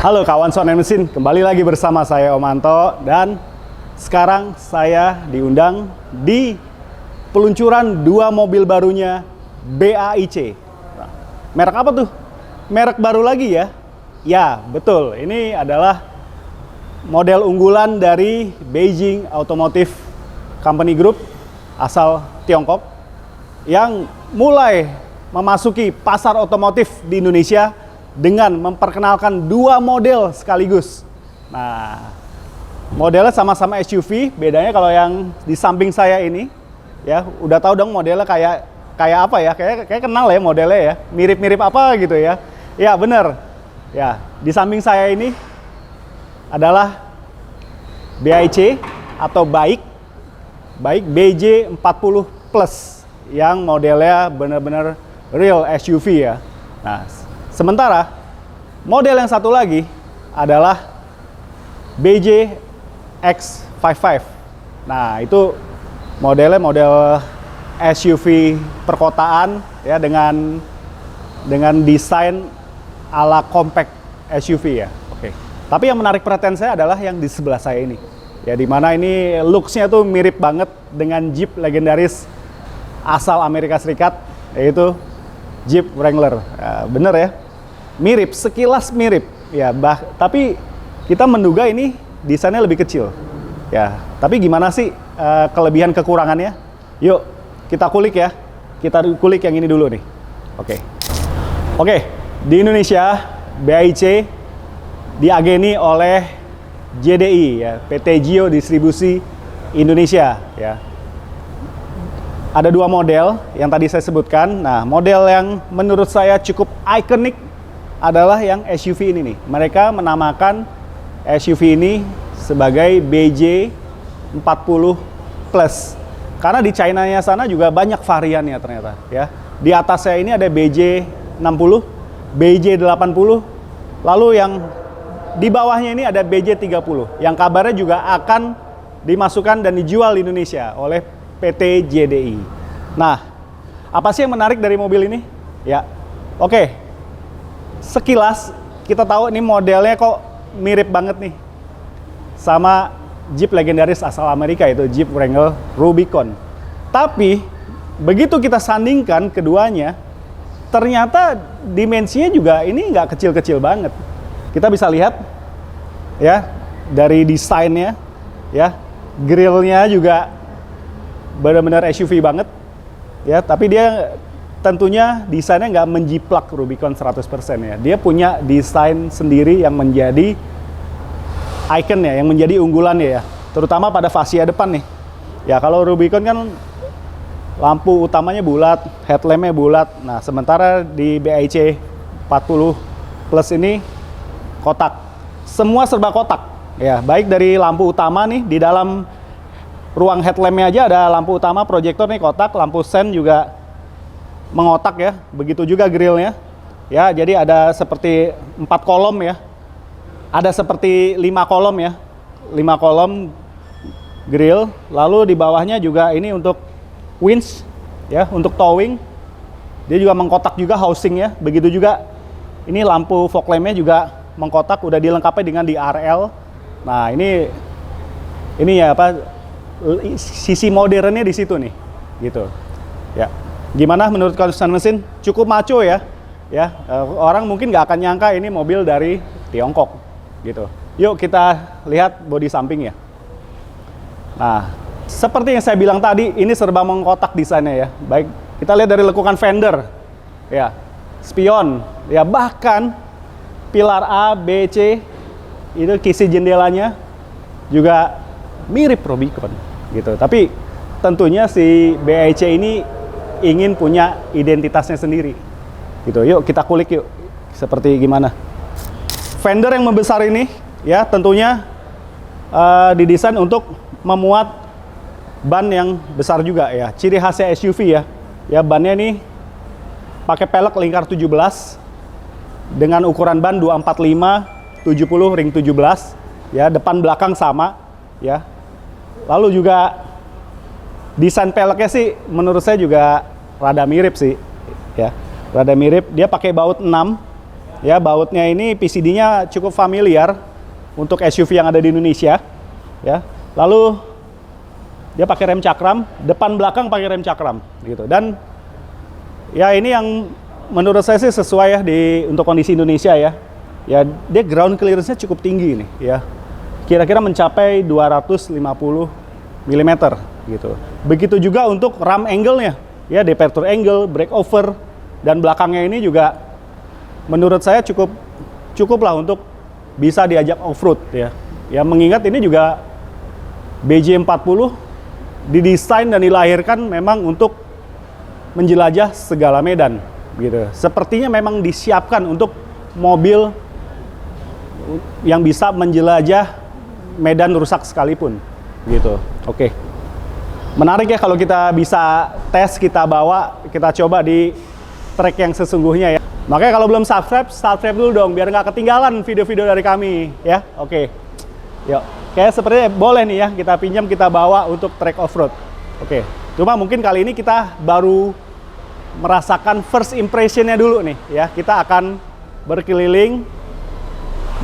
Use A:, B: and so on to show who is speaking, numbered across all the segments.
A: Halo kawan Sound and Mesin, kembali lagi bersama saya Om Anto. Dan sekarang saya diundang di peluncuran dua mobil barunya BAIC. Nah, merek apa tuh? Merek baru lagi ya? Ya, betul. Ini adalah model unggulan dari Beijing Automotive Company Group asal Tiongkok yang mulai memasuki pasar otomotif di Indonesia dengan memperkenalkan dua model sekaligus. Nah, modelnya sama-sama SUV, bedanya kalau yang di samping saya ini, ya udah tahu dong modelnya kayak apa ya? Kayak kenal ya modelnya ya, mirip-mirip apa gitu ya? Ya bener. Ya, di samping saya ini adalah BAIC atau Baik BJ40 Plus yang modelnya benar-benar real SUV ya. Nah, sementara model yang satu lagi adalah BJ X55. Nah, itu modelnya model SUV perkotaan ya dengan desain ala compact SUV ya. Oke. Tapi yang menarik perhatian saya adalah yang di sebelah saya ini. Ya, dimana ini looks-nya tuh mirip banget dengan Jeep legendaris asal Amerika Serikat, yaitu Jeep Wrangler. Ya, bener ya, mirip, sekilas mirip. Ya, tapi kita menduga ini desainnya lebih kecil. Ya, tapi gimana sih kelebihan kekurangannya? Yuk, kita kulik ya. Kita kulik yang ini dulu nih. Oke, di Indonesia BAIC diageni oleh JDI ya, PT Gio Distribusi Indonesia ya. Ada dua model yang tadi saya sebutkan. Nah, model yang menurut saya cukup ikonik adalah yang SUV ini nih. Mereka menamakan SUV ini sebagai BJ40 Plus. Karena di China-nya sana juga banyak variannya ternyata ya. Di atas saya ini ada BJ60, BJ80, lalu yang di bawahnya ini ada BJ30 yang kabarnya juga akan dimasukkan dan dijual di Indonesia oleh PT JDI. Nah, apa sih yang menarik dari mobil ini? Ya, oke. Sekilas kita tahu ini modelnya kok mirip banget nih sama Jeep legendaris asal Amerika, itu Jeep Wrangler Rubicon. Tapi begitu kita sandingkan keduanya, ternyata dimensinya juga ini nggak kecil-kecil banget. Kita bisa lihat ya dari desainnya ya, grillnya juga benar-benar SUV banget ya, tapi dia tentunya desainnya nggak menjiplak Rubicon 100% ya. Dia punya desain sendiri yang menjadi icon ya, yang menjadi unggulannya ya, terutama pada fascia depan nih ya. Kalau Rubicon kan lampu utamanya bulat, headlampnya bulat. Nah, sementara di BAIC 40 Plus ini kotak, semua serba kotak ya, baik dari lampu utama nih, di dalam ruang headlampnya aja ada lampu utama proyektor nih kotak, lampu sen juga mengotak ya, begitu juga grillnya ya. Jadi ada seperti 4 kolom ya, ada seperti 5 kolom ya, 5 kolom grill. Lalu di bawahnya juga ini untuk winch ya, untuk towing, dia juga mengkotak juga housingnya. Begitu juga ini lampu fog lampnya juga mengkotak, udah dilengkapi dengan DRL. Nah, ini ya apa, sisi modernnya di situ nih gitu ya. Gimana menurut kalian mesin? Cukup maco ya. Ya, orang mungkin nggak akan nyangka ini mobil dari Tiongkok gitu. Yuk kita lihat bodi samping ya. Nah, seperti yang saya bilang tadi, ini serba mengkotak desainnya ya. Baik, kita lihat dari lekukan fender ya, spion ya, bahkan pilar A, B, C, itu kisi jendelanya juga mirip Rubicon gitu. Tapi tentunya si BAIC ini ingin punya identitasnya sendiri gitu. Yuk kita kulik yuk, seperti gimana. Fender yang membesar ini ya, tentunya didesain untuk memuat ban yang besar juga ya. Ciri khasnya SUV ya. Ya, bannya ini pakai pelek lingkar 17 dengan ukuran ban 245 70 ring 17 ya, depan belakang sama ya. Lalu juga desain peleknya sih menurut saya juga rada mirip sih ya. Rada mirip, dia pakai baut 6 Ya, bautnya ini PCD-nya cukup familiar untuk SUV yang ada di Indonesia. Ya, lalu dia pakai rem cakram, depan belakang pakai rem cakram, gitu. Dan ya ini yang menurut saya sih sesuai ya untuk kondisi Indonesia ya. Ya, dia ground clearance-nya cukup tinggi nih, ya. Kira-kira mencapai 250 mm, gitu. Begitu juga untuk ram angle-nya, ya, departure angle, brake over, dan belakangnya ini juga menurut saya cukup lah untuk bisa diajak off-road ya. Ya, mengingat ini juga BJ40 didesain dan dilahirkan memang untuk menjelajah segala medan gitu. Sepertinya memang disiapkan untuk mobil yang bisa menjelajah medan rusak sekalipun gitu. Oke. Menarik ya kalau kita bisa tes, kita bawa, kita coba di track yang sesungguhnya ya. Makanya kalau belum subscribe dulu dong, biar nggak ketinggalan video-video dari kami, ya. Oke, yuk. Kayak sepertinya boleh nih ya, kita pinjam, kita bawa untuk track off-road. Oke, cuma mungkin kali ini kita baru merasakan first impression-nya dulu nih, ya. Kita akan berkeliling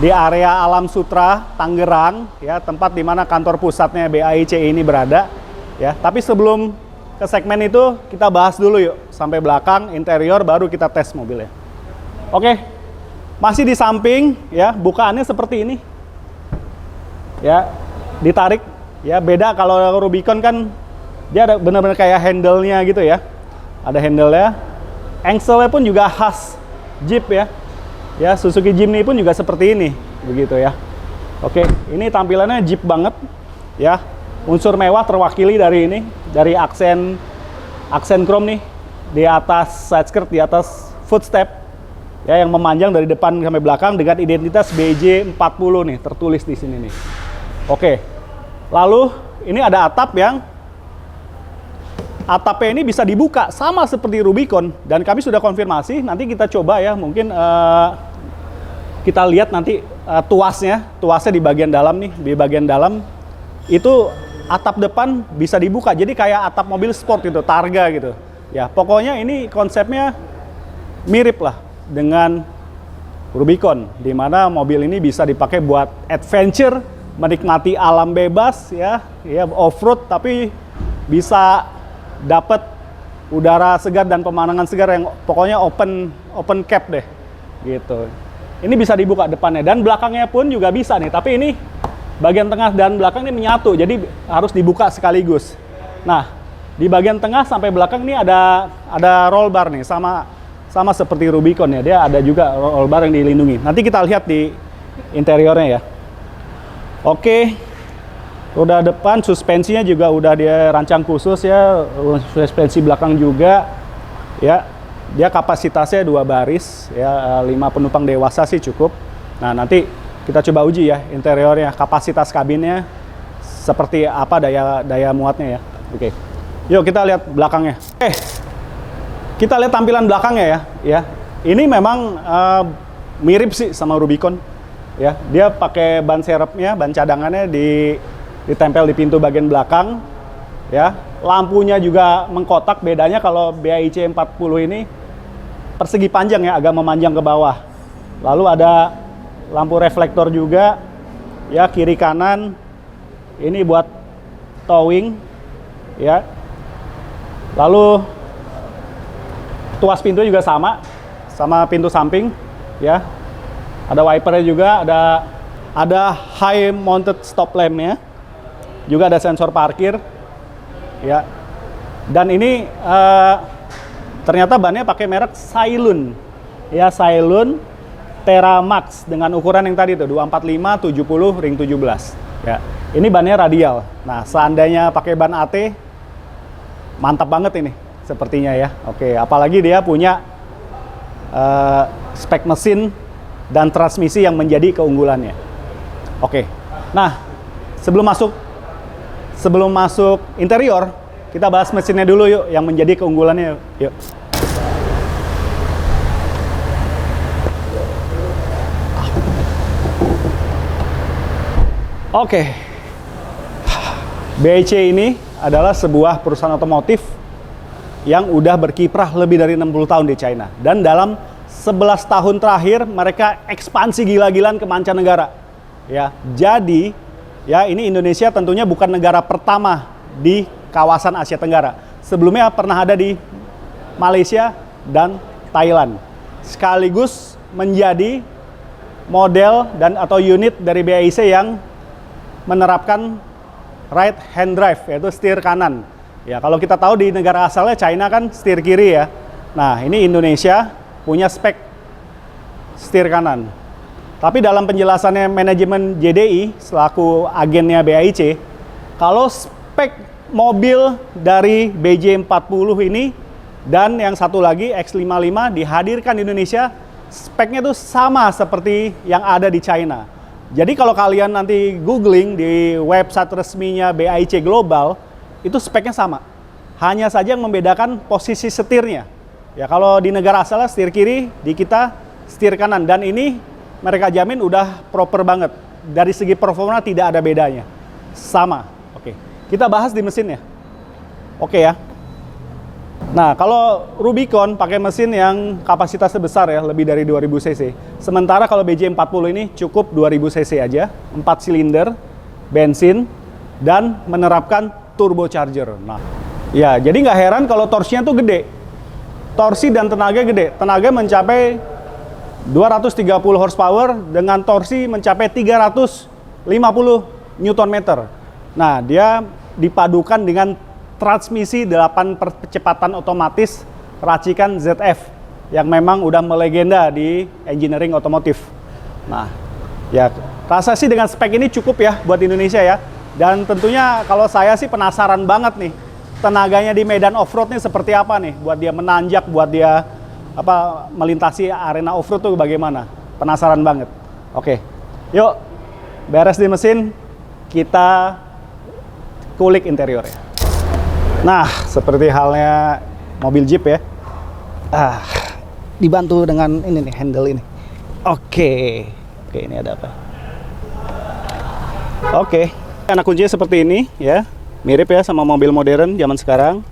A: di area Alam Sutra, Tangerang, ya, tempat di mana kantor pusatnya BAIC ini berada, ya. Tapi sebelum ke segmen itu, kita bahas dulu yuk, sampai belakang, interior, baru kita tes mobilnya. Oke, masih di samping, ya, bukaannya seperti ini, ya, ditarik, ya, beda kalau Rubicon kan dia ada benar-benar kayak handle-nya gitu ya, ada handle-nya, axle-nya pun juga khas Jeep ya, ya, Suzuki Jimny pun juga seperti ini, begitu ya. Oke, ini tampilannya Jeep banget, ya, unsur mewah terwakili dari ini, dari aksen chrome nih, di atas side skirt, di atas footstep, ya, yang memanjang dari depan sampai belakang dengan identitas BJ40 nih tertulis di sini nih. Oke. Lalu ini ada atapnya ini bisa dibuka sama seperti Rubicon dan kami sudah konfirmasi. Nanti kita coba ya, mungkin kita lihat nanti tuasnya di bagian dalam nih, di bagian dalam itu atap depan bisa dibuka. Jadi kayak atap mobil sport gitu, Targa gitu. Ya, pokoknya ini konsepnya mirip lah dengan Rubicon, di mana mobil ini bisa dipakai buat adventure, menikmati alam bebas ya, off-road, tapi bisa dapat udara segar dan pemandangan segar yang pokoknya open cap deh, gitu. Ini bisa dibuka depannya dan belakangnya pun juga bisa nih, tapi ini bagian tengah dan belakang ini menyatu, jadi harus dibuka sekaligus. Nah, di bagian tengah sampai belakang ini ada roll bar nih, sama seperti Rubicon ya, dia ada juga roll bar yang dilindungi. Nanti kita lihat di interiornya ya. Oke, roda depan, suspensinya juga udah dia rancang khusus ya, suspensi belakang juga, ya. Dia kapasitasnya 2 baris, ya, 5 penumpang dewasa sih cukup. Nah, nanti kita coba uji ya interiornya, kapasitas kabinnya seperti apa daya muatnya ya. Oke, yuk kita lihat belakangnya. Kita lihat tampilan belakangnya ya. Ini memang mirip sih sama Rubicon, ya. Dia pakai ban serepnya, ban cadangannya ditempel di pintu bagian belakang, ya. Lampunya juga mengkotak. Bedanya kalau BAIC 40 ini persegi panjang ya, agak memanjang ke bawah. Lalu ada lampu reflektor juga, ya, kiri kanan. Ini buat towing, ya. Lalu tuas pintu juga sama pintu samping, ya. Ada wipernya juga, ada high mounted stop lampnya, juga ada sensor parkir, ya. Dan ini ternyata bannya pakai merek Sailun, ya, Sailun Teramax dengan ukuran yang tadi tuh 245 70 ring 17, ya. Ini bannya radial. Nah, seandainya pakai ban AT, mantap banget ini sepertinya ya. Oke, apalagi dia punya spek mesin dan transmisi yang menjadi keunggulannya. Oke. Nah, sebelum masuk interior, kita bahas mesinnya dulu yuk, yang menjadi keunggulannya yuk. Oke. BAIC ini adalah sebuah perusahaan otomotif yang udah berkiprah lebih dari 60 tahun di China. Dan dalam 11 tahun terakhir mereka ekspansi gila-gilaan ke mancanegara. Ya, jadi ya ini Indonesia tentunya bukan negara pertama di kawasan Asia Tenggara. Sebelumnya pernah ada di Malaysia dan Thailand. Sekaligus menjadi model dan atau unit dari BAIC yang menerapkan right hand drive, yaitu setir kanan. Ya, kalau kita tahu di negara asalnya China kan setir kiri ya. Nah, ini Indonesia punya spek setir kanan. Tapi dalam penjelasannya manajemen JDI selaku agennya BAIC, kalau spek mobil dari BJ40 ini dan yang satu lagi X55 dihadirkan di Indonesia, speknya itu sama seperti yang ada di China. Jadi kalau kalian nanti googling di website resminya BAIC Global, itu speknya sama. Hanya saja yang membedakan posisi setirnya. Ya, kalau di negara asalnya setir kiri, di kita setir kanan. Dan ini mereka jamin udah proper banget. Dari segi performa tidak ada bedanya. Sama. Oke, kita bahas di mesinnya. Oke ya. Nah, kalau Rubicon pakai mesin yang kapasitasnya besar ya, lebih dari 2000 cc. Sementara kalau BJ40 ini cukup 2000 cc aja, 4 silinder, bensin, dan menerapkan turbocharger. Nah, ya jadi nggak heran kalau torsinya tuh gede. Torsi dan tenaga gede. Tenaga mencapai 230 horsepower dengan torsi mencapai 350 Nm. Nah, dia dipadukan dengan transmisi 8 percepatan otomatis racikan ZF yang memang udah melegenda di engineering otomotif. Nah, ya rasa sih dengan spek ini cukup ya buat Indonesia ya. Dan tentunya kalau saya sih penasaran banget nih tenaganya di medan off-road nih seperti apa nih, buat dia menanjak, buat dia melintasi arena off-road tuh bagaimana. Penasaran banget. Oke, yuk beres di mesin, kita kulik interiornya. Nah, seperti halnya mobil Jeep ya. Dibantu dengan ini nih, handle ini. Oke, ini ada apa? Oke, anak kuncinya seperti ini ya. Mirip ya sama mobil modern zaman sekarang.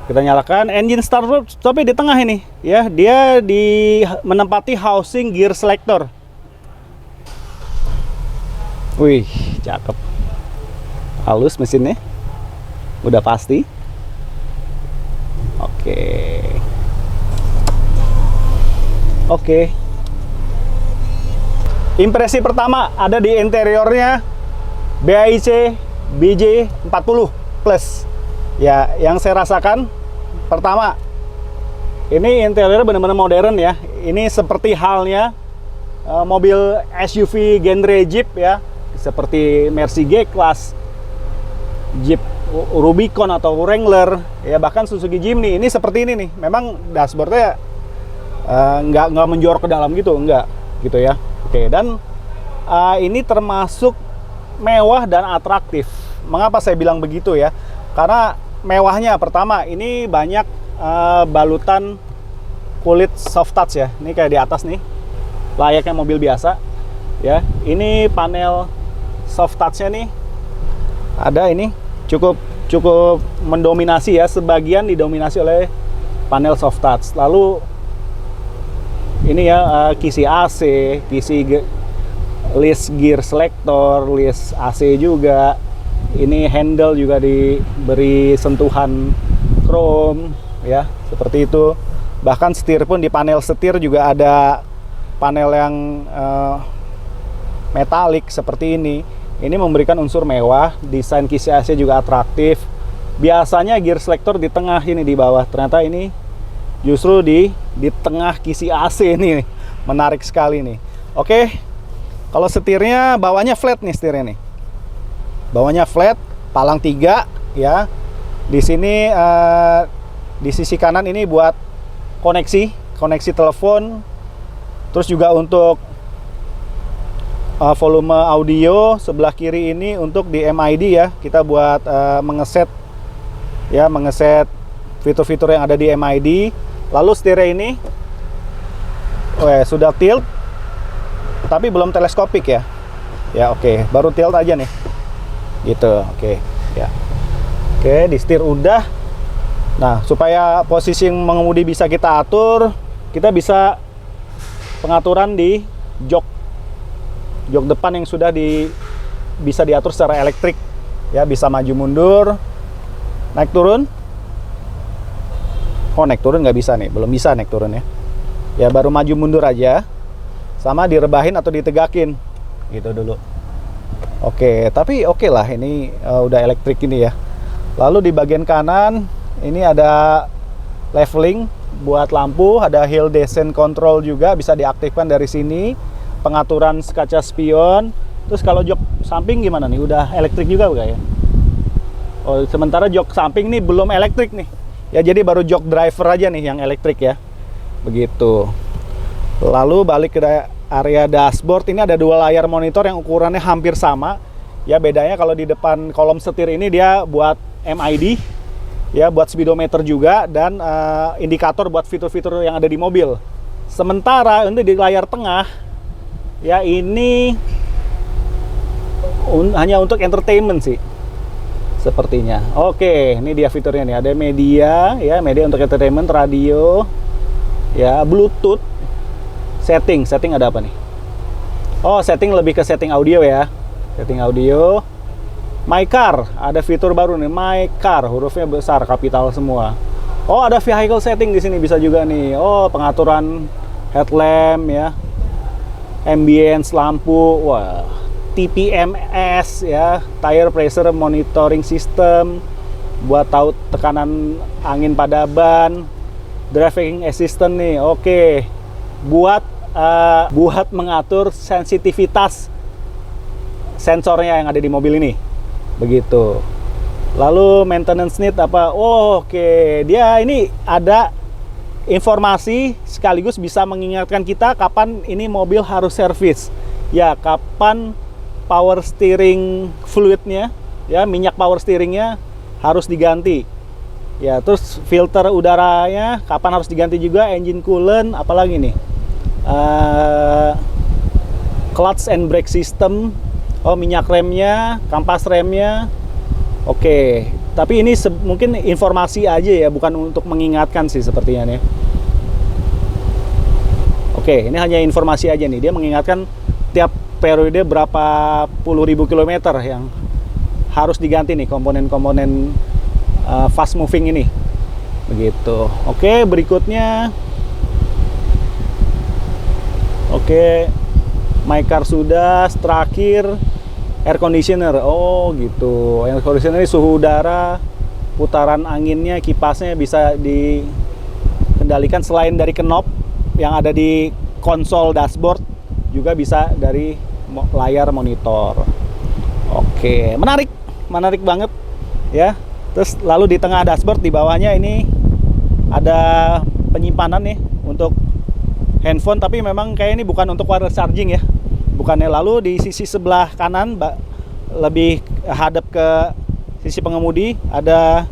A: Kita nyalakan engine start, tapi di tengah ini ya, dia menempati housing gear selector. Wih, cakep. Halus mesinnya. Udah pasti. Oke. Impresi pertama ada di interiornya BAIC BJ40 Plus. Ya, yang saya rasakan pertama, ini interiornya benar-benar modern ya. Ini seperti halnya mobil SUV genre Jeep ya, seperti Mercy G-Class, Jeep Rubicon atau Wrangler, ya bahkan Suzuki Jimny. Ini seperti ini nih. Memang dashboardnya nggak menjorok ke dalam gitu, enggak gitu ya. Oke, dan ini termasuk mewah dan atraktif. Mengapa saya bilang begitu ya? Karena mewahnya pertama, ini banyak balutan kulit soft touch ya. Ini kayak di atas nih, layaknya mobil biasa ya. Ini panel soft touch-nya nih ada, ini cukup mendominasi ya. Sebagian didominasi oleh panel soft touch. Lalu ini ya kisi AC, kisi list gear selector, list AC juga. Ini handle juga diberi sentuhan chrome ya, seperti itu. Bahkan setir pun di panel setir juga ada panel yang metalik seperti ini. Ini memberikan unsur mewah. Desain kisi AC juga atraktif. Biasanya gear selector di tengah, ini di bawah. Ternyata ini justru di tengah kisi AC ini. Menarik sekali nih. Oke. Kalau setirnya bawahnya flat nih, setirnya nih. Bawahnya flat, palang 3 ya. Di sini di sisi kanan ini buat koneksi telepon. Terus juga untuk volume audio. Sebelah kiri ini untuk di MID ya. Kita buat mengeset fitur-fitur yang ada di MID. Lalu setirnya ini sudah tilt, tapi belum teleskopik ya. Ya oke, baru tilt aja nih. Gitu, oke. Ya. Oke, di setir udah. Nah, supaya posisi mengemudi bisa kita atur, kita bisa pengaturan di jok depan yang sudah bisa diatur secara elektrik ya, bisa maju mundur, naik turun. Oh, naik turun nggak bisa nih, belum bisa naik turun ya. Ya baru maju mundur aja, sama direbahin atau ditegakin gitu dulu. Oke, tapi oke lah, ini udah elektrik ini ya. Lalu di bagian kanan ini ada leveling buat lampu, ada hill descent control juga bisa diaktifkan dari sini. Pengaturan kaca spion. Terus kalau jok samping gimana nih? Udah elektrik juga enggak ya? Oh, sementara jok samping nih belum elektrik nih. Ya jadi baru jok driver aja nih yang elektrik ya. Begitu. Lalu balik ke area dashboard, ini ada 2 layar monitor yang ukurannya hampir sama. Ya bedanya kalau di depan kolom setir ini dia buat MID, ya buat speedometer juga, dan indikator buat fitur-fitur yang ada di mobil. Sementara untuk di layar tengah, ya ini hanya untuk entertainment sih sepertinya. Oke, ini dia fiturnya nih. Ada media, ya media untuk entertainment, radio, ya Bluetooth. Setting ada apa nih? Oh, setting lebih ke setting audio ya. Setting audio. My Car, ada fitur baru nih, My Car, hurufnya besar, kapital semua. Oh, ada vehicle setting di sini bisa juga nih. Oh, pengaturan headlamp ya, ambience lampu, wah, TPMS ya, tire pressure monitoring system, buat tahu tekanan angin pada ban, driving assistant nih. Oke, buat mengatur sensitivitas sensornya yang ada di mobil ini. Begitu. Lalu maintenance need apa? Oh, oke. Dia ini ada informasi sekaligus bisa mengingatkan kita kapan ini mobil harus servis. Ya, kapan power steering fluidnya, ya minyak power steeringnya harus diganti. Ya, terus filter udaranya kapan harus diganti juga, engine coolant, apalagi nih? Clutch and brake system. Oh, minyak remnya, kampas remnya. Oke, tapi ini mungkin informasi aja ya, bukan untuk mengingatkan sih sepertinya nih. Oke, ini hanya informasi aja nih. Dia mengingatkan tiap periode berapa puluh ribu kilometer yang harus diganti nih komponen-komponen fast moving ini. Begitu. Oke, berikutnya. Oke, My Car sudah. Terakhir air conditioner. Oh gitu, air conditioner ini suhu udara, putaran anginnya, kipasnya bisa dikendalikan selain dari knob yang ada di konsol dashboard, juga bisa dari layar monitor. Oke, menarik banget ya. Terus lalu di tengah dashboard di bawahnya ini ada penyimpanan nih untuk handphone, tapi memang kayak ini bukan untuk wireless charging ya. Bukannya. Lalu di sisi sebelah kanan lebih hadap ke sisi pengemudi ada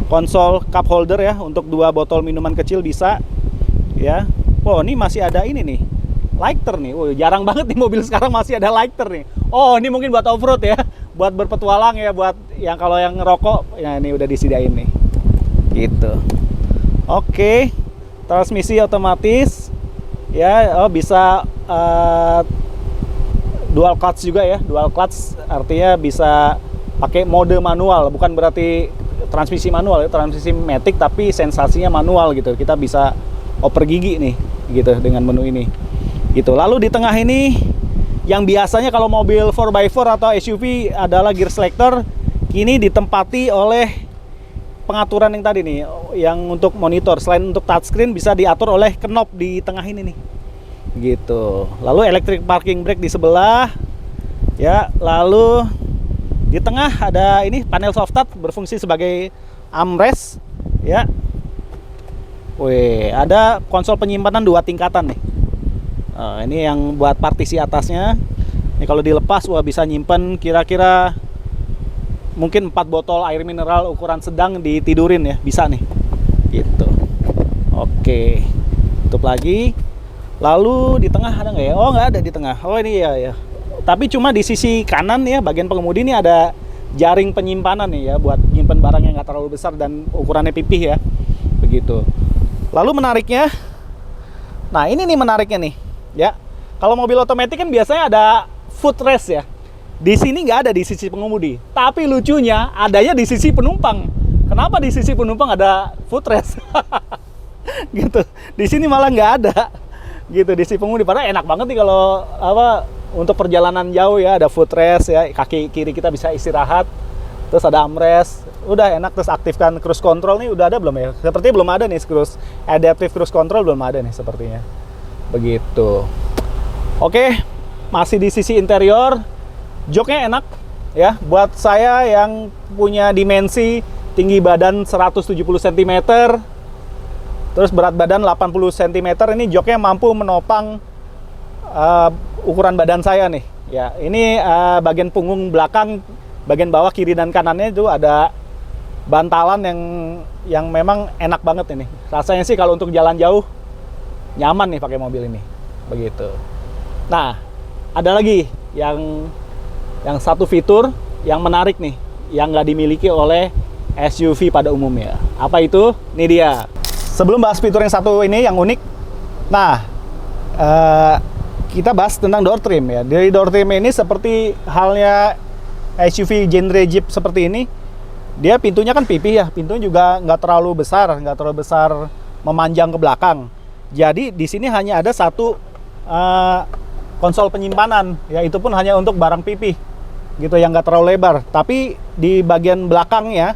A: konsol cup holder ya, untuk 2 botol minuman kecil bisa ya. Oh, ini masih ada ini nih, lighter nih. Oh, jarang banget di mobil sekarang masih ada lighter nih. Oh, ini mungkin buat off-road ya, buat berpetualang ya, buat yang kalau yang ngerokok ya, ini udah disediain nih gitu. Oke, transmisi otomatis ya. Oh, bisa dual clutch juga ya. Dual clutch artinya bisa pakai mode manual, bukan berarti transmisi manual ya, transmisi matic tapi sensasinya manual gitu. Kita bisa oper gigi nih gitu dengan menu ini gitu. Lalu di tengah ini yang biasanya kalau mobil 4x4 atau SUV adalah gear selector, kini ditempati oleh pengaturan yang tadi nih, yang untuk monitor. Selain untuk touchscreen bisa diatur oleh knob di tengah ini nih gitu. Lalu electric parking brake di sebelah ya. Lalu di tengah ada ini panel soft touch berfungsi sebagai armrest ya. Wih, ada konsol penyimpanan 2 tingkatan nih. Ini yang buat partisi atasnya. Ini kalau dilepas, wah bisa nyimpen kira-kira mungkin 4 botol air mineral ukuran sedang ditidurin ya, bisa nih gitu. Oke, tutup lagi. Lalu di tengah ada nggak ya? Oh, nggak ada di tengah. Oh, ini ya. Tapi cuma di sisi kanan ya, bagian pengemudi ini ada jaring penyimpanan nih ya, buat nyimpen barang yang nggak terlalu besar dan ukurannya pipih ya. Begitu. Lalu menariknya, nah ini nih menariknya nih. ya. Kalau mobil otomatis kan biasanya ada footrest ya. Di sini nggak ada di sisi pengemudi. Tapi lucunya adanya di sisi penumpang. Kenapa di sisi penumpang ada footrest? Gitu. Di sini malah nggak ada. Gitu di sisi pengemudi. Padahal enak banget nih kalau untuk perjalanan jauh ya, ada footrest ya, kaki kiri kita bisa istirahat. Terus ada armrest. Udah enak, terus aktifkan cruise control nih udah ada belum ya? Sepertinya belum ada nih adaptive cruise control belum ada nih sepertinya. Begitu. Oke, masih di sisi interior, joknya enak ya. Buat saya yang punya dimensi tinggi badan 170 cm, terus berat badan 80 cm, ini joknya mampu menopang ukuran badan saya nih. Ya, ini bagian punggung belakang, bagian bawah kiri dan kanannya itu ada bantalan yang memang enak banget ini. Rasanya sih kalau untuk jalan jauh nyaman nih pakai mobil ini. Begitu. Nah, ada lagi yang satu fitur yang menarik nih, yang nggak dimiliki oleh SUV pada umumnya. Apa itu? Ini dia. Sebelum bahas fitur yang satu ini yang unik, nah kita bahas tentang door trim ya. Dari door trim ini seperti halnya SUV genre Jeep seperti ini, dia pintunya kan pipih ya. Pintunya juga nggak terlalu besar memanjang ke belakang. Jadi di sini hanya ada satu konsol penyimpanan ya, itu pun hanya untuk barang pipih gitu yang nggak terlalu lebar. Tapi di bagian belakangnya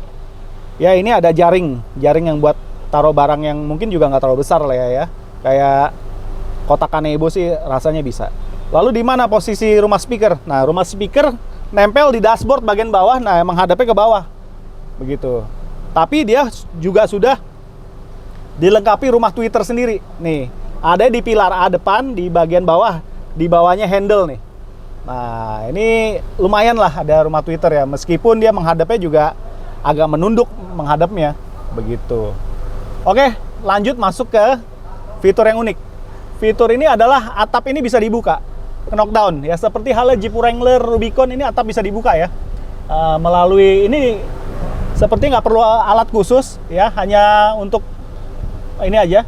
A: ya ini ada jaring yang buat taruh barang yang mungkin juga nggak terlalu besar lah ya. Kayak kotak kanebo sih rasanya bisa. Lalu di mana posisi rumah speaker? Nah, rumah speaker nempel di dashboard bagian bawah, nah menghadapnya ke bawah begitu. Tapi dia juga sudah dilengkapi rumah tweeter sendiri nih. Ada di pilar A depan, di bagian bawah, di bawahnya handle nih. Nah, ini lumayan lah ada rumah tweeter ya, meskipun dia menghadapnya juga agak menunduk menghadapnya, begitu. Oke, lanjut masuk ke fitur yang unik. Fitur ini adalah atap ini bisa dibuka, knockdown ya, seperti halnya Jeep Wrangler Rubicon ini atap bisa dibuka ya. Melalui ini seperti nggak perlu alat khusus ya, hanya untuk ini aja,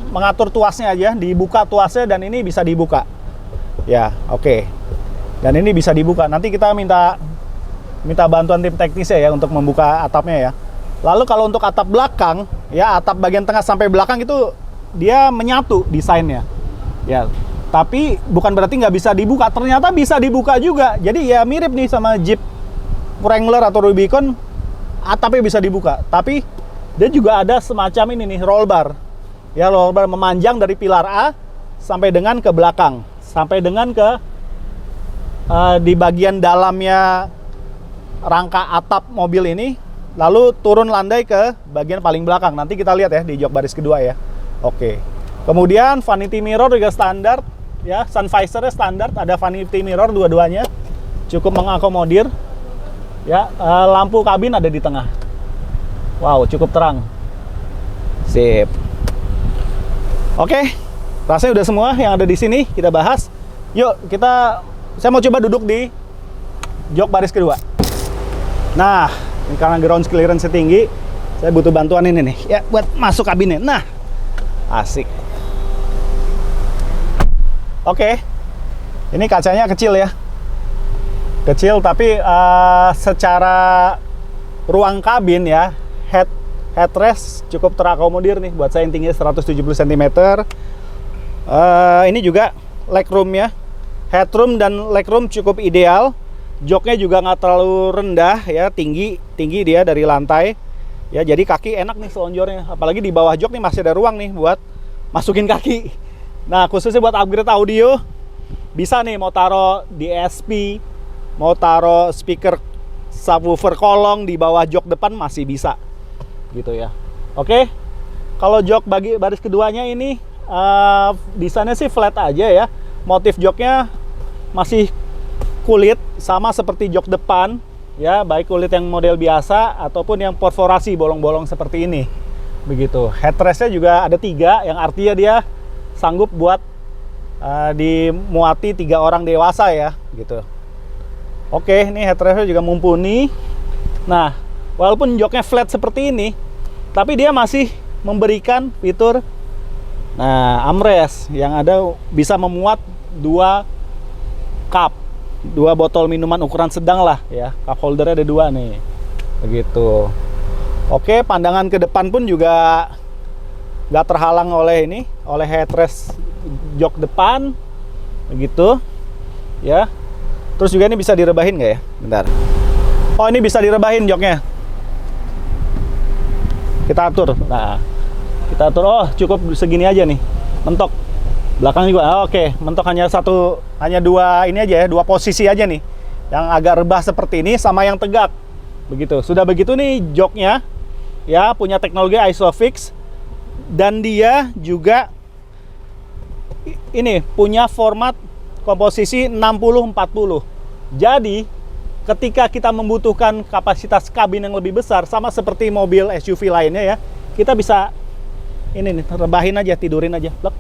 A: mengatur tuasnya aja, dibuka tuasnya dan ini bisa dibuka ya. Oke, dan ini bisa dibuka. Nanti kita minta bantuan tim teknisnya ya untuk membuka atapnya ya. Lalu kalau untuk atap belakang ya, atap bagian tengah sampai belakang itu dia menyatu desainnya ya. Tapi bukan berarti nggak bisa dibuka, ternyata bisa dibuka juga. Jadi ya mirip nih sama Jeep Wrangler atau Rubicon, atapnya bisa dibuka. Tapi dia juga ada semacam ini nih, roll bar. Ya, roll bar memanjang dari pilar A sampai dengan ke belakang, sampai dengan ke di bagian dalamnya rangka atap mobil ini, lalu turun landai ke bagian paling belakang. Nanti kita lihat ya di jok baris kedua ya. Oke. Kemudian vanity mirror juga standar ya, sun visornya standar, ada vanity mirror dua-duanya, cukup mengakomodir ya. Lampu kabin ada di tengah. Wow, cukup terang. Sip. Oke, rasanya udah semua yang ada di sini kita bahas. Yuk, saya mau coba duduk di jok baris kedua. Nah, ini karena ground clearance tinggi, saya butuh bantuan ini nih ya buat masuk kabinnya. Nah, asik. Oke, ini kacanya kecil ya, kecil tapi secara ruang kabin ya, headrest cukup terakomodir nih buat saya yang tinggi 170 cm. Ini juga legroom ya, headroom dan legroom cukup ideal. Joknya juga nggak terlalu rendah ya, tinggi dia dari lantai ya, jadi kaki enak nih selonjornya. Apalagi di bawah jok nih masih ada ruang nih buat masukin kaki. Nah, khususnya buat upgrade audio bisa nih, mau taruh DSP, mau taruh speaker subwoofer kolong di bawah jok depan masih bisa gitu ya. Oke, kalau jok baris keduanya ini desainnya sih flat aja ya, motif joknya masih kulit sama seperti jok depan ya, baik kulit yang model biasa ataupun yang perforasi bolong-bolong seperti ini begitu. Headrestnya juga ada 3, yang artinya dia sanggup buat dimuati 3 orang dewasa ya gitu. Oke, ini headrestnya juga mumpuni. Nah, walaupun joknya flat seperti ini, tapi dia masih memberikan fitur Nah, armrest yang ada bisa memuat 2 cup, 2 botol minuman ukuran sedang lah ya. Cup holdernya ada 2 nih. Begitu. Oke, pandangan ke depan pun juga nggak terhalang oleh ini, oleh headrest jok depan. Begitu. Ya. Terus juga ini bisa direbahin nggak ya? Bentar. Oh, ini bisa direbahin joknya. Kita atur. Nah, kita atur. Oh, cukup segini aja nih. Mentok. Belakang juga. Oke, mentok hanya 2 ini aja ya, 2 posisi aja nih. Yang agak rebah seperti ini sama yang tegak. Begitu. Sudah begitu nih joknya ya, punya teknologi ISOFIX dan dia juga ini punya format komposisi 60-40. Jadi ketika kita membutuhkan kapasitas kabin yang lebih besar, sama seperti mobil SUV lainnya ya, kita bisa ini nih, rebahin aja, tidurin aja. Blok.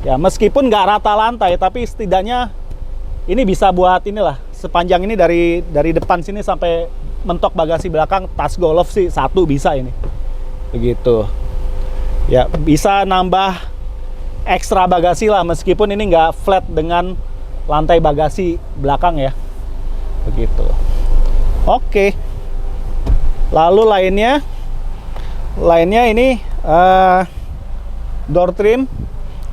A: Ya, meskipun nggak rata lantai, tapi setidaknya ini bisa buat inilah, sepanjang ini dari depan sini sampai mentok bagasi belakang, tas golf sih 1 bisa ini. Begitu. Ya, bisa nambah ekstra bagasi lah, meskipun ini nggak flat dengan lantai bagasi belakang ya. Begitu. Oke. Lalu lainnya ini door trim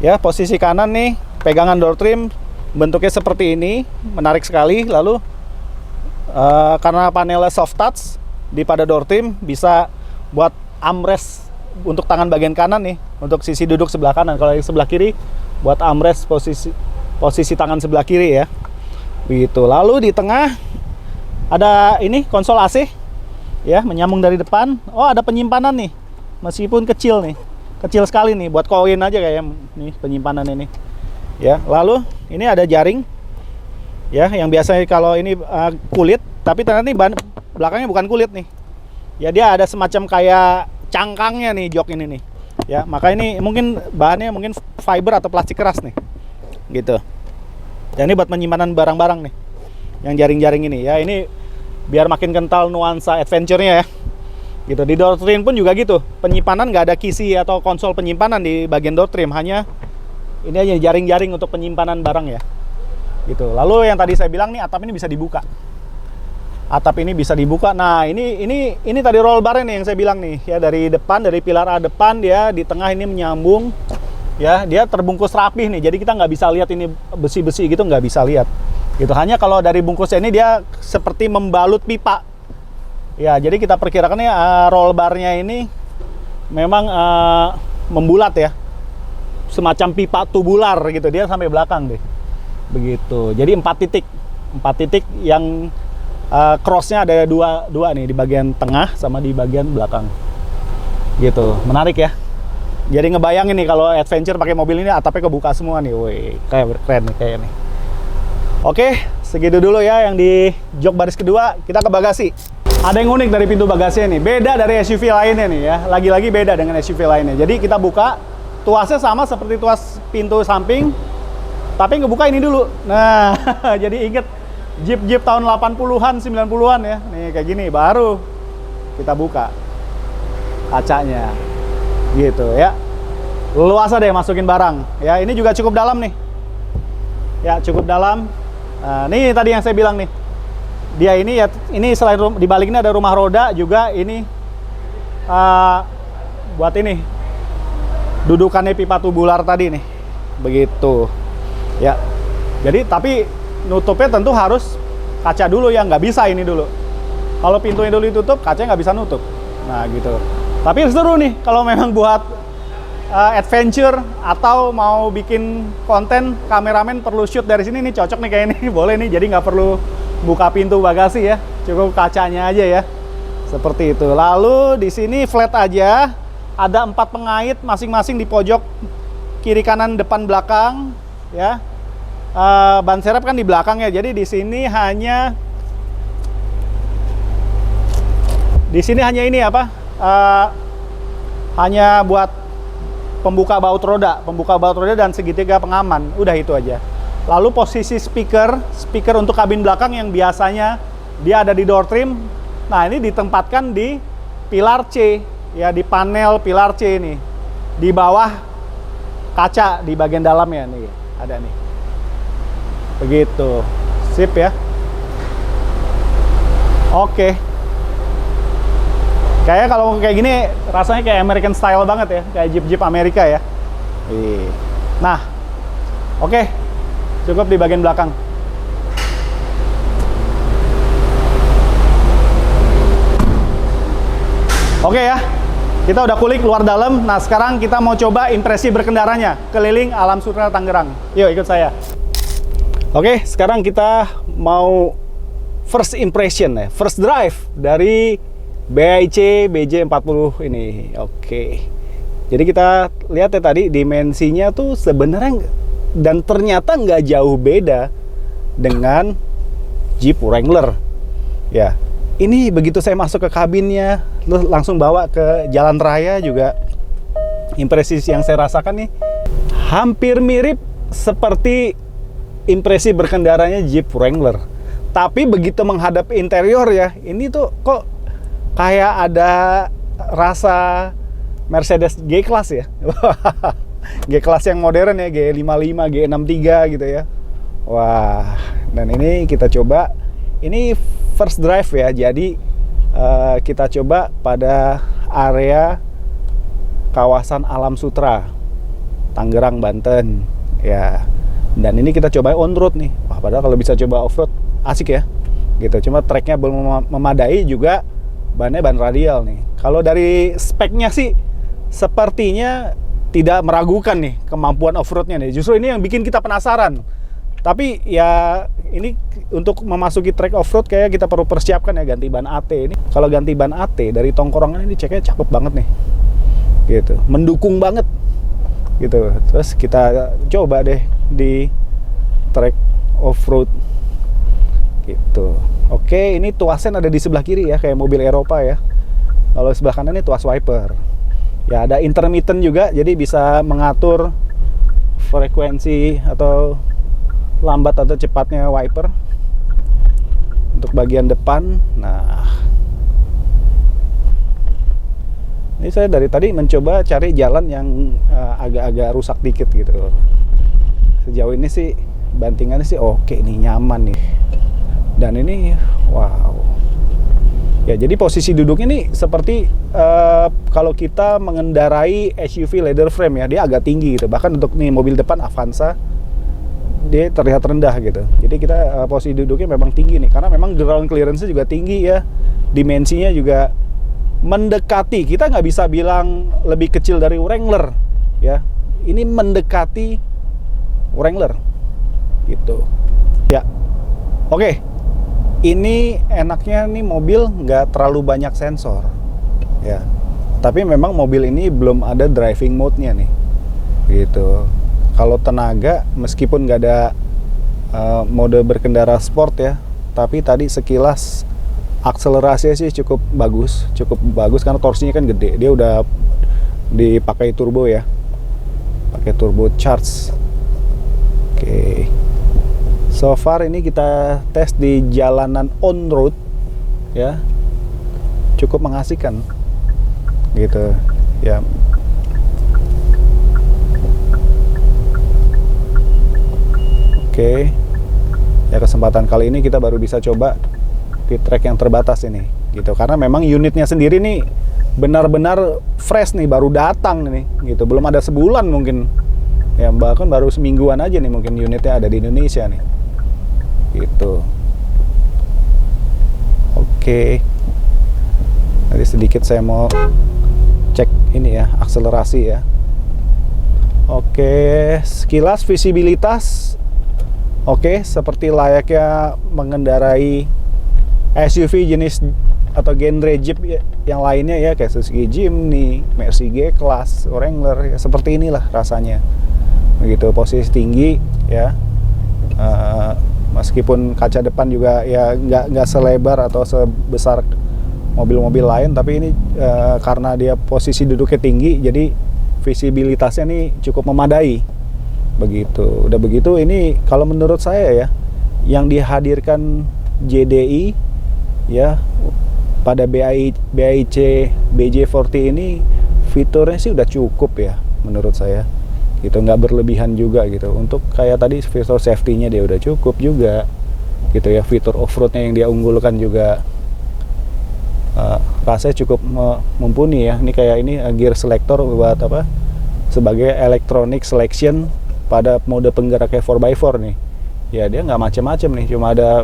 A: ya, posisi kanan nih, pegangan door trim bentuknya seperti ini, menarik sekali. Lalu karena panelnya soft touch di pada door trim, bisa buat armrest untuk tangan bagian kanan nih, untuk sisi duduk sebelah kanan. Kalau yang sebelah kiri buat armrest posisi tangan sebelah kiri ya. Begitu. Lalu di tengah ada ini konsol AC ya, menyambung dari depan. Oh, ada penyimpanan nih, meskipun kecil nih, kecil sekali nih, buat koin aja kayak nih penyimpanan ini ya. Lalu ini ada jaring ya, yang biasanya kalau ini kulit, tapi ternyata nih belakangnya bukan kulit nih ya, dia ada semacam kayak cangkangnya nih jok ini nih ya. Maka ini mungkin bahannya mungkin fiber atau plastik keras nih gitu. Dan ini buat penyimpanan barang-barang nih, yang jaring-jaring ini ya. Ini biar makin kental nuansa adventure-nya ya gitu. Di door trim pun juga gitu, penyimpanan nggak ada kisi atau konsol penyimpanan di bagian door trim, hanya ini aja jaring-jaring untuk penyimpanan barang ya gitu. Lalu yang tadi saya bilang nih, atap ini bisa dibuka. Atap ini bisa dibuka. Nah, ini tadi roll bar nih yang saya bilang nih ya, dari depan, dari pilar A depan, dia di tengah ini menyambung ya, dia terbungkus rapih nih, jadi kita nggak bisa lihat ini besi-besi gitu, nggak bisa lihat gitu. Hanya kalau dari bungkusnya ini dia seperti membalut pipa ya, jadi kita perkirakannya roll barnya ini memang membulat ya, semacam pipa tubular gitu, dia sampai belakang deh begitu. Jadi 4 titik yang crossnya ada dua nih, di bagian tengah sama di bagian belakang gitu. Menarik ya. Jadi ngebayangin nih kalau adventure pakai mobil ini atapnya kebuka semua nih, woi, kayak keren nih kayak nih. Oke, segitu dulu ya yang di jok baris kedua. Kita ke bagasi. Ada yang unik dari pintu bagasinya nih, beda dari SUV lainnya nih ya. Lagi-lagi beda dengan SUV lainnya. Jadi kita buka, tuasnya sama seperti tuas pintu samping, tapi ngebuka ini dulu. Nah, jadi inget Jeep tahun 80-an, 90-an ya. Nih kayak gini, baru kita buka kacanya. Gitu ya. Luasa deh masukin barang. Ya, ini juga cukup dalam nih. Ya, cukup dalam. Nah, ini tadi yang saya bilang nih. Dia ini ya, ini selain di balik ini ada rumah roda juga, ini buat ini dudukannya pipa tubular tadi nih. Begitu. Ya. Jadi tapi nutupnya tentu harus kaca dulu ya, nggak bisa ini dulu. Kalau pintunya dulu ditutup, kacanya nggak bisa nutup. Nah, gitu. Tapi seru nih kalau memang buat adventure atau mau bikin konten, kameramen perlu shoot dari sini nih, cocok nih kayak ini. Boleh nih, jadi nggak perlu buka pintu bagasi ya, cukup kacanya aja ya. Seperti itu. Lalu di sini flat aja, ada 4 pengait masing-masing di pojok kiri, kanan, depan, belakang ya. Ban serep kan di belakang ya, jadi di sini hanya ini apa? Hanya buat pembuka baut roda dan segitiga pengaman, udah itu aja. Lalu posisi speaker untuk kabin belakang yang biasanya dia ada di door trim, nah ini ditempatkan di pilar C ya, di panel pilar C ini, di bawah kaca di bagian dalamnya nih, ada nih. Begitu. Sip ya. Oke. Kayaknya kalau kayak gini rasanya kayak American style banget ya, kayak Jeep-Jeep Amerika ya. Nah, oke. Cukup di bagian belakang. Oke ya. Kita udah kulik luar dalam. Nah, sekarang kita mau coba impresi berkendaranya keliling Alam Sutera Tangerang. Yuk, ikut saya. Oke, sekarang kita mau first impression ya, first drive dari BAIC BJ40 ini. Oke. Jadi kita lihat ya tadi dimensinya tuh sebenarnya dan ternyata nggak jauh beda dengan Jeep Wrangler. Ya. Ini begitu saya masuk ke kabinnya, langsung bawa ke jalan raya juga, impresi yang saya rasakan nih hampir mirip seperti impresi berkendaranya Jeep Wrangler. Tapi begitu menghadap interior ya, ini tuh kok kayak ada rasa Mercedes G-Class ya. G-Class yang modern ya, G55, G63 gitu ya. Wah, dan ini kita coba. Ini first drive ya, jadi kita coba pada area kawasan Alam Sutera Tangerang, Banten ya. Dan ini kita coba on road nih. Wah, padahal kalau bisa coba off road asik ya gitu. Cuma treknya belum memadai, juga bannya ban radial nih. Kalau dari speknya sih sepertinya tidak meragukan nih kemampuan off roadnya nih. Justru ini yang bikin kita penasaran. Tapi ya ini untuk memasuki trek off-road kayak kita perlu persiapkan ya, ganti ban AT. Ini kalau ganti ban AT dari tongkrongan ini ceknya cakep banget nih. Gitu. Mendukung banget. Gitu. Terus kita coba deh di trek off-road. Gitu. Oke, ini tuasen ada di sebelah kiri ya, kayak mobil Eropa ya. Kalau sebelah kanan ini tuas wiper. Ya ada intermittent juga, jadi bisa mengatur frekuensi atau lambat atau cepatnya wiper untuk bagian depan. Nah, ini saya dari tadi mencoba cari jalan yang agak-agak rusak dikit gitu. Sejauh ini sih bantingannya sih oke nih, nyaman nih. Dan ini wow. Ya, jadi posisi duduknya nih seperti kalau kita mengendarai SUV leather frame ya, dia agak tinggi gitu. Bahkan untuk nih mobil depan Avanza dia terlihat rendah gitu. Jadi kita posisi duduknya memang tinggi nih, karena memang ground clearance-nya juga tinggi ya. Dimensinya juga mendekati, kita nggak bisa bilang lebih kecil dari Wrangler ya. Ini mendekati Wrangler gitu. Ya. Oke. Ini enaknya nih mobil nggak terlalu banyak sensor ya. Tapi memang mobil ini belum ada driving mode-nya nih. Gitu. Kalau tenaga, meskipun nggak ada mode berkendara sport ya, tapi tadi sekilas akselerasinya sih cukup bagus karena torsinya kan gede. Dia udah dipakai turbo ya, pakai turbo charge. Oke. So far ini kita tes di jalanan on road ya, cukup mengasihkan gitu ya. Oke, ya kesempatan kali ini kita baru bisa coba di trek yang terbatas ini, gitu. Karena memang unitnya sendiri nih benar-benar fresh nih, baru datang nih, gitu. Belum ada sebulan mungkin, ya bahkan baru semingguan aja nih mungkin unitnya ada di Indonesia nih, gitu. Oke, tadi sedikit saya mau cek ini ya, akselerasi ya. Oke, sekilas visibilitas oke, seperti layaknya mengendarai SUV jenis atau genre Jeep yang lainnya ya, kayak Suzuki Jimny, Mercy G-Class, Wrangler ya, seperti inilah rasanya. Begitu, posisi tinggi ya. Meskipun kaca depan juga ya nggak selebar atau sebesar mobil-mobil lain, tapi ini karena dia posisi duduknya tinggi, jadi visibilitasnya nih cukup memadai. Begitu. Udah begitu, ini kalau menurut saya ya, yang dihadirkan JDI ya pada BAIC BJ40 ini fiturnya sih udah cukup ya menurut saya gitu, nggak berlebihan juga gitu. Untuk kayak tadi fitur safety-nya dia udah cukup juga gitu ya, fitur off-roadnya yang dia unggulkan juga rasanya cukup mumpuni ya. Ini kayak ini gear selector buat apa, sebagai electronic selection pada mode penggeraknya 4x4 nih ya. Dia nggak macem-macem nih, cuma ada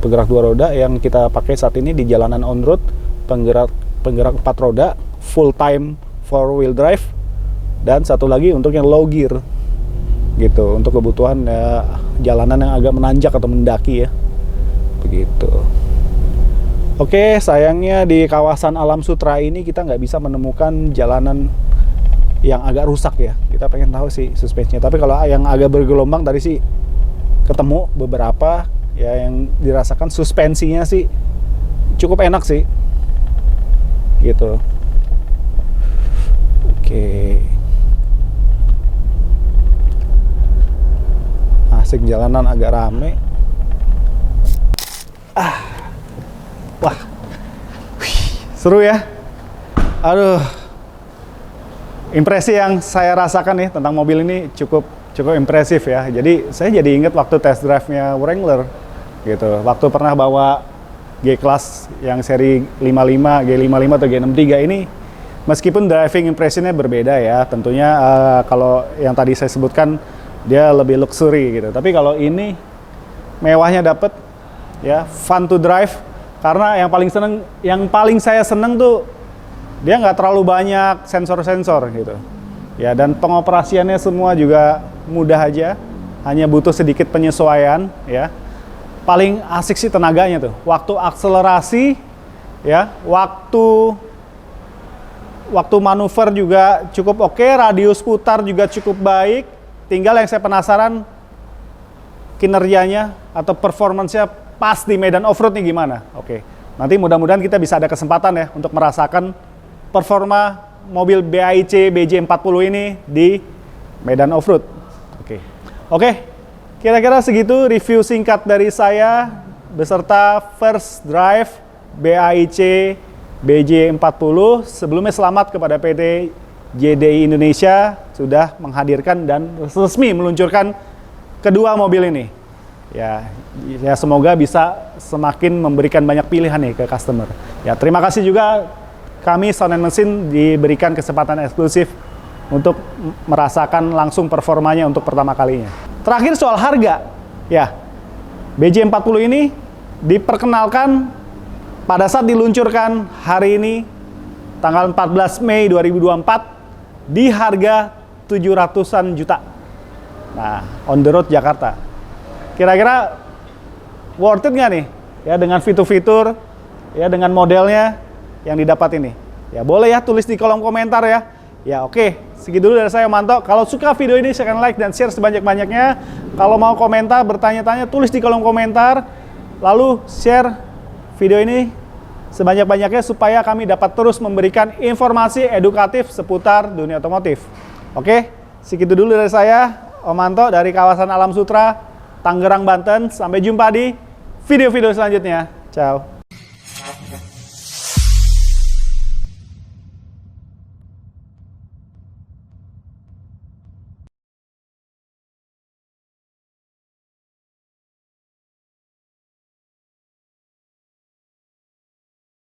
A: penggerak 2 roda yang kita pakai saat ini di jalanan on road, penggerak 4 roda full time 4-wheel drive, dan satu lagi untuk yang low gear gitu, untuk kebutuhan jalanan yang agak menanjak atau mendaki ya, begitu. Oke, sayangnya di kawasan Alam Sutera ini kita nggak bisa menemukan jalanan yang agak rusak ya. Kita pengen tahu sih suspensinya, tapi kalau yang agak bergelombang tadi sih ketemu beberapa ya, yang dirasakan suspensinya sih cukup enak sih gitu. Oke, asik, jalanan agak rame. Wah, seru ya. Aduh, impresi yang saya rasakan nih tentang mobil ini cukup impresif ya. Jadi saya jadi ingat waktu test drive-nya Wrangler gitu. Waktu pernah bawa G-Class yang seri 55, G55 atau G63 ini, meskipun driving impressionnya berbeda ya, tentunya kalau yang tadi saya sebutkan dia lebih luxury gitu. Tapi kalau ini mewahnya dapet ya, fun to drive. Karena yang paling saya seneng tuh dia nggak terlalu banyak sensor-sensor gitu ya, dan pengoperasiannya semua juga mudah aja, hanya butuh sedikit penyesuaian ya. Paling asik sih tenaganya tuh, waktu akselerasi ya, waktu manuver juga cukup oke, radius putar juga cukup baik. Tinggal yang saya penasaran kinerjanya atau performance-nya pas di medan off-road nih gimana. Oke, nanti mudah-mudahan kita bisa ada kesempatan ya untuk merasakan performa mobil BAIC BJ40 ini di medan off-road. Oke, kira-kira segitu review singkat dari saya beserta first drive BAIC BJ40. Sebelumnya selamat kepada PT JDI Indonesia sudah menghadirkan dan resmi meluncurkan kedua mobil ini. Ya semoga bisa semakin memberikan banyak pilihan nih ke customer. Ya, terima kasih juga kami Sound & Mesin diberikan kesempatan eksklusif untuk merasakan langsung performanya untuk pertama kalinya. Terakhir soal harga. Ya, BJ40 ini diperkenalkan pada saat diluncurkan hari ini tanggal 14 Mei 2024 di harga 700-an juta. Nah, on the road Jakarta. Kira-kira worth it nggak nih? Ya, dengan fitur-fitur, ya dengan modelnya yang didapat ini. Ya boleh ya, tulis di kolom komentar ya. Ya oke, segitu dulu dari saya Manto. Kalau suka video ini silahkan like dan share sebanyak-banyaknya. Kalau mau komentar, bertanya-tanya, tulis di kolom komentar. Lalu share video ini sebanyak-banyaknya supaya kami dapat terus memberikan informasi edukatif seputar dunia otomotif. Oke, segitu dulu dari saya, Om Manto dari kawasan Alam Sutera, Tangerang, Banten. Sampai jumpa di video-video selanjutnya. Ciao.